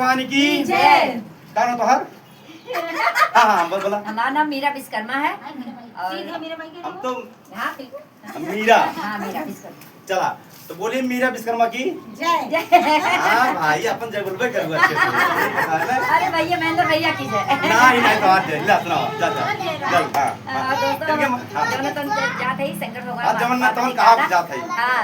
भगवान की जय। कौन हो तोहर? हाँ हाँ बोला। हमारा नाम मीरा विश्वकर्मा है और हम तो हाँ बिल्कुल मीरा। हाँ मीरा विश्वकर्मा। चला तो बोलिए मीरा विश्वकर्मा की जय। हाँ भाई अपन जय बोलबे करू अच्छे से। अरे भैया मैं तो भैया की जय। नहीं नहीं तो आज ला सुनाओ जा जा चल हां दोस्तों जवन तो जात है शंकर भगवान। हां जवन ना तवन कहा जात है। हां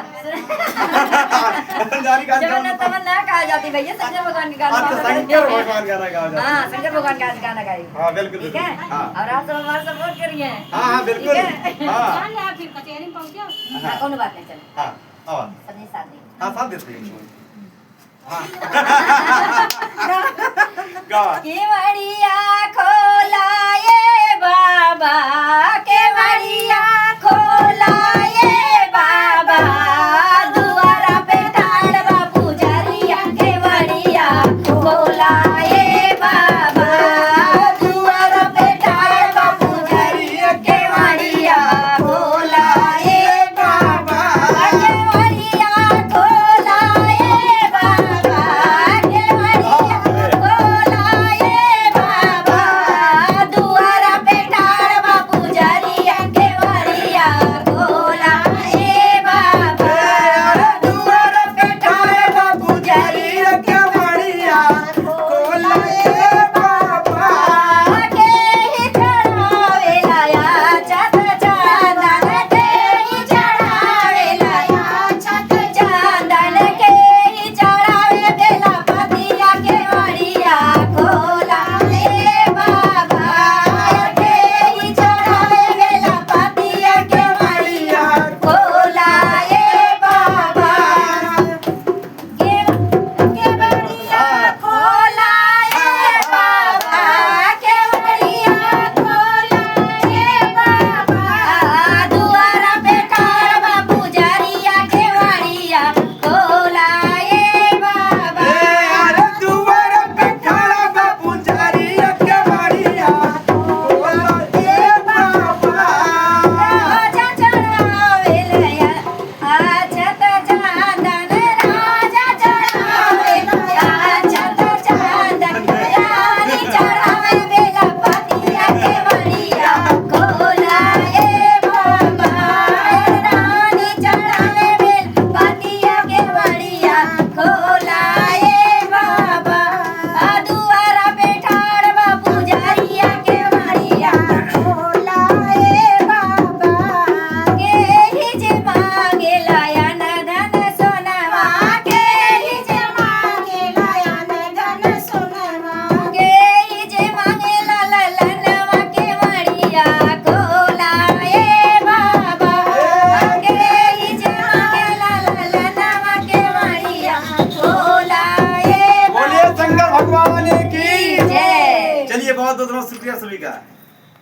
जारी का जवन ना तवन ना कहा जाती भैया शंकर भगवान के गाना। अच्छा शंकर भगवान गाना गाओ जा। हां शंकर भगवान का गाना गाइए। हां बिल्कुल ठीक है हां और आप सब हमारा सपोर्ट करिए। हां हां बिल्कुल हां ले आप फिर कचहरी में पहुंचे। हां कोनो बात नहीं चलो। हां और सबने साथ दी। हां साथ देते हैं हां गा केवड़िया खोलाए बाबा केवड़िया खोलाए बाबा दुआरा पे ठाड़वा पुजरिया केवड़िया खोलाए बाबा दुआरा पे ठाड़वा पुजरिया केवड़िया खोलाए बाबा केवड़िया खोलाए बाबा केवड़िया खोलाए बाबा दुआरा पे ठाड़वा पुजरिया केवड़िया खोलाए बाबा दुआरा पे ठाड़वा पुजरिया केवड़िया खोलाए बाबा के ही चढ़ावे लाया छत चांदन के ही चढ़ावे लाया छत चांदन के ही चढ़ावे बेला पतिया केवड़िया खोलाए बाबा के ही चढ़ावे बेला पतिया केवड़िया खोलाए बाबा केवड़िया खोलाए बाबा केवड़िया खोलाए बाबा दुआरा पे ठाड़वा पुजरिया केवड़िया खोलाए बाबा अरे दुआरा पे खड़ा बापू जारी के बढ़िया बोलाए बाबा राजा चढ़ावे लया आछत चांदन राजा चढ़ावे आछत चांदन रानी चढ़ावे बेला पतिया केवड़िया खोलाए बाबा रानी चढ़ावे बेला पतिया केवड़िया खोलाए बाबा दुआरा पे ठाड़वा पुजरिया केवड़िया खोलाए बाबा के ही जे मांगे लाया न धन सोनवा के ही जे मांगे लाया न धन सोनवा के ही जे मांगे ला ललनवा केवड़िया खोलाए बाबा के ही जे मांगे ला ललनवा केवड़िया खोलाए बोलिए शंकर भगवान की जय। चलिए बहुत बहुत शुक्रिया सभी का।